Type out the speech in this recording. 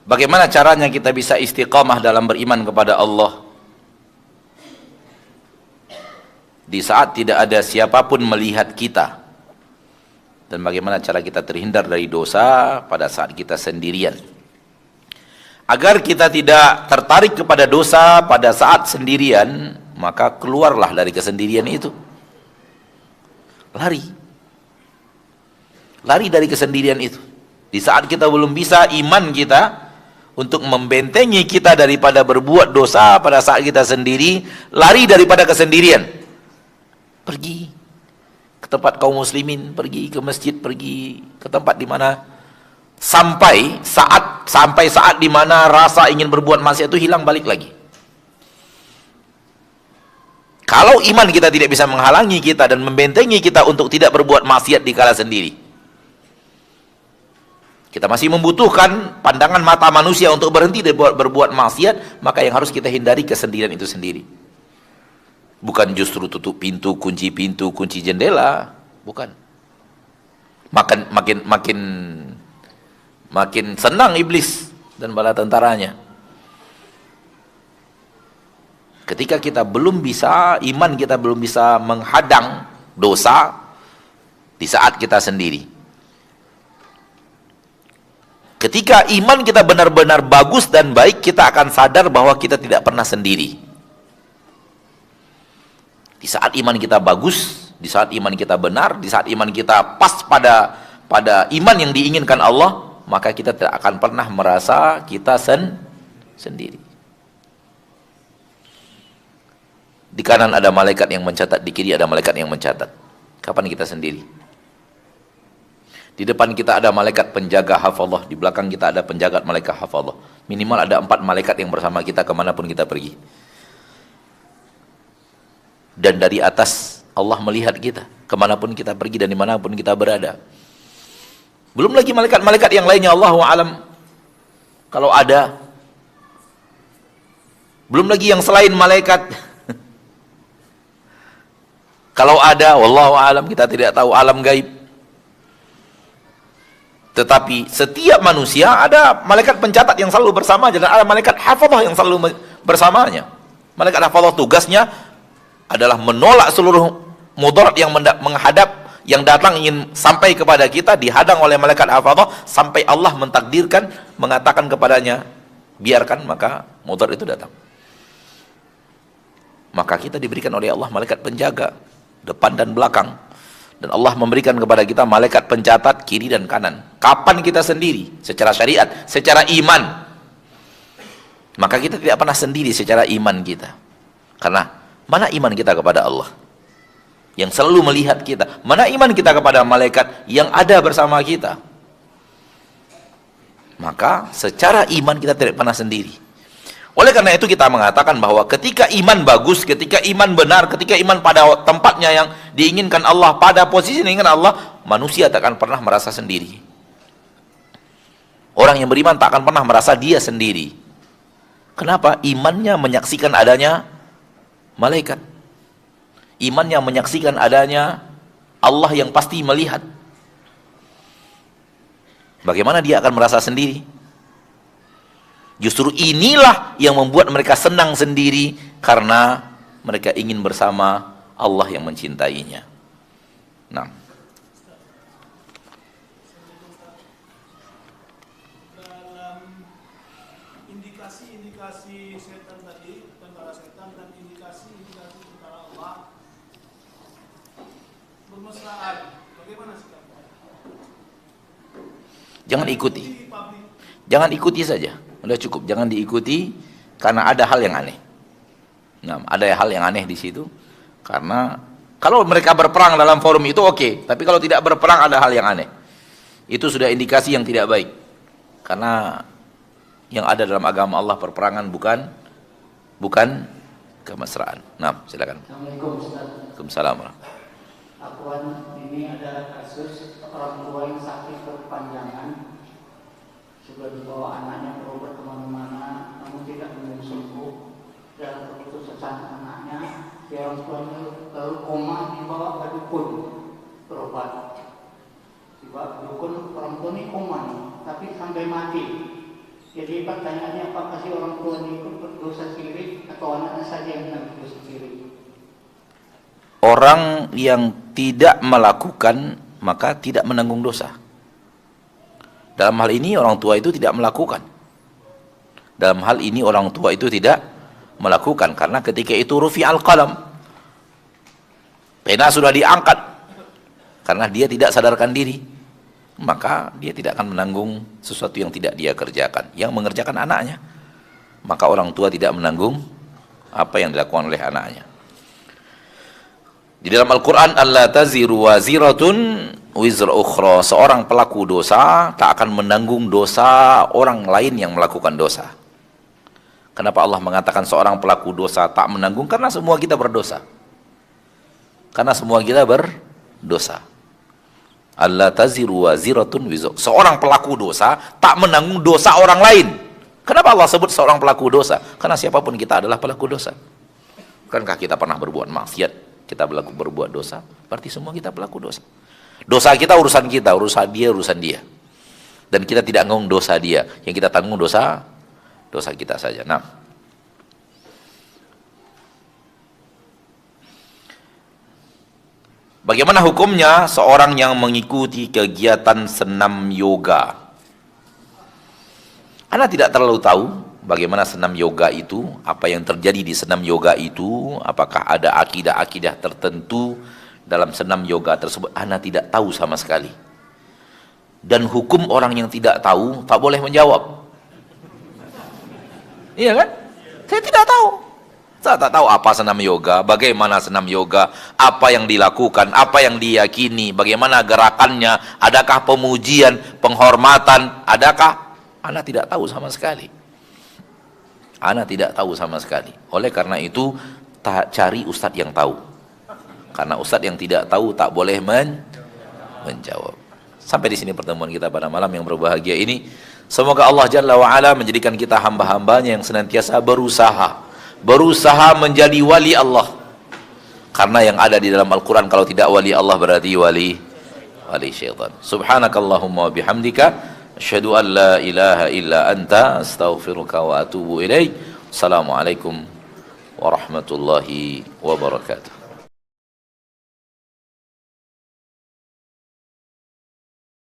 Bagaimana caranya kita bisa istiqamah dalam beriman kepada Allah di saat tidak ada siapapun melihat kita, dan bagaimana cara kita terhindar dari dosa pada saat kita sendirian, agar kita tidak tertarik kepada dosa pada saat sendirian. Maka keluarlah dari kesendirian itu, lari dari kesendirian itu. Di saat kita belum bisa iman kita untuk membentengi kita daripada berbuat dosa pada saat kita sendiri, lari daripada kesendirian, pergi ke tempat kaum muslimin, pergi ke masjid, pergi ke tempat di mana sampai saat di mana rasa ingin berbuat maksiat itu hilang, balik lagi. Kalau iman kita tidak bisa menghalangi kita dan membentengi kita untuk tidak berbuat maksiat di kala sendiri, kita masih membutuhkan pandangan mata manusia untuk berhenti dari berbuat maksiat, maka yang harus kita hindari kesendirian itu sendiri. Bukan justru tutup pintu, kunci jendela, bukan. Makin senang iblis dan bala tentaranya ketika kita belum bisa, iman kita belum bisa menghadang dosa di saat kita sendiri. Ketika iman kita benar-benar bagus dan baik, kita akan sadar bahwa kita tidak pernah sendiri. Di saat iman kita bagus, di saat iman kita benar, di saat iman kita pas pada iman yang diinginkan Allah, maka kita tidak akan pernah merasa kita sendiri. Di kanan ada malaikat yang mencatat, di kiri ada malaikat yang mencatat. Kapan kita sendiri? Di depan kita ada malaikat penjaga hafallah, di belakang kita ada penjaga malaikat hafallah. Minimal ada 4 malaikat yang bersama kita kemanapun kita pergi. Dan dari atas Allah melihat kita kemanapun kita pergi dan dimanapun kita berada. Belum lagi malaikat-malaikat yang lainnya, Allahu a'lam kalau ada. Belum lagi yang selain malaikat kalau ada, wallahu a'lam, kita tidak tahu, alam gaib. Tetapi setiap manusia ada malaikat pencatat yang selalu bersama, dan ada malaikat hafadzah yang selalu bersamanya. Malaikat hafadzah tugasnya adalah menolak seluruh mudarat yang menghadap, yang datang ingin sampai kepada kita, dihadang oleh malaikat hafadzah sampai Allah mentakdirkan, mengatakan kepadanya biarkan, maka mudarat itu datang. Maka kita diberikan oleh Allah malaikat penjaga depan dan belakang, dan Allah memberikan kepada kita malaikat pencatat kiri dan kanan. Kapan kita sendiri secara syariat, secara iman? Maka kita tidak pernah sendiri secara iman kita. Karena mana iman kita kepada Allah yang selalu melihat kita? Mana iman kita kepada malaikat yang ada bersama kita? Maka secara iman kita tidak pernah sendiri. Oleh karena itu kita mengatakan bahwa ketika iman bagus, ketika iman benar, ketika iman pada tempatnya yang diinginkan Allah, pada posisi yang diinginkan Allah, manusia tak akan pernah merasa sendiri. Orang yang beriman tak akan pernah merasa dia sendiri. Kenapa? Imannya menyaksikan adanya malaikat. Imannya menyaksikan adanya Allah yang pasti melihat. Bagaimana dia akan merasa sendiri? Justru inilah yang membuat mereka senang sendiri, karena mereka ingin bersama Allah yang mencintainya. Nah, dalam indikasi-indikasi setan tadi, tentara setan, dan indikasi-indikasi tentara Allah, bermesraan, bagaimana sikapnya? Jangan ikuti saja. Udah cukup, jangan diikuti, karena ada hal yang aneh. Nah, ada hal yang aneh di situ. Karena kalau mereka berperang dalam forum itu oke, tapi kalau tidak berperang ada hal yang aneh. Itu sudah indikasi yang tidak baik. Karena yang ada dalam agama Allah perperangan bukan kemesraan. Nah, silakan. Assalamualaikum Ustaz. Waalaikumsalam. Akuan, ini ada kasus orang tua yang sakit berkepanjangan, sudah dibawa anaknya berobat kemana-mana, namun tidak sembuh, dan keputusan anaknya, si orang tuanya lalu koma, dibawa ke dukun berobat. Dibawa ke dukun, orang tua ini koma nih, tapi sampai mati. Jadi pertanyaannya, apakah si orang tua itu berdosa syirik atau anaknya saja yang berdosa syirik? Orang yang tidak melakukan maka tidak menanggung dosa. Dalam hal ini orang tua itu tidak melakukan. Dalam hal ini orang tua itu tidak melakukan karena ketika itu rufi'al qalam, pena sudah diangkat karena dia tidak sadarkan diri, maka dia tidak akan menanggung sesuatu yang tidak dia kerjakan, yang mengerjakan anaknya. Maka orang tua tidak menanggung apa yang dilakukan oleh anaknya. Di dalam Al-Quran, alla taziru waziratun wizra ukhra, seorang pelaku dosa tak akan menanggung dosa orang lain yang melakukan dosa. Kenapa Allah mengatakan seorang pelaku dosa tak menanggung? Karena semua kita berdosa. Karena semua kita berdosa. Alla taziru waziratun wizra, seorang pelaku dosa tak menanggung dosa orang lain. Kenapa Allah sebut seorang pelaku dosa? Karena siapapun kita adalah pelaku dosa. Bukankah kita pernah berbuat maksiat? Kita berbuat dosa, berarti semua kita pelaku dosa. Dosa kita, urusan urusan dia. Dan kita tidak nanggung dosa dia, yang kita tanggung dosa kita saja. Nah, bagaimana hukumnya seorang yang mengikuti kegiatan senam yoga? Anda tidak terlalu tahu bagaimana senam yoga itu, apa yang terjadi di senam yoga itu, apakah ada akidah-akidah tertentu dalam senam yoga tersebut. Anda tidak tahu sama sekali. Dan hukum orang yang tidak tahu tak boleh menjawab. Iya kan? Saya tidak tahu. Saya tak tahu apa senam yoga, bagaimana senam yoga, apa yang dilakukan, apa yang diyakini, bagaimana gerakannya, adakah pemujian, penghormatan, adakah? Anda tidak tahu sama sekali. Ana tidak tahu sama sekali. Oleh karena itu, cari ustadz yang tahu. Karena ustadz yang tidak tahu tak boleh menjawab. Sampai di sini pertemuan kita pada malam yang berbahagia ini. Semoga Allah Jalla wa'ala menjadikan kita hamba-hambanya yang senantiasa berusaha menjadi wali Allah. Karena yang ada di dalam Al-Quran, kalau tidak wali Allah berarti wali syaitan. Subhanakallahumma wa bihamdika, asyhadu an la ilaha illa anta, astaghfiruka wa atubu ilaik. Assalamualaikum warahmatullahi wabarakatuh.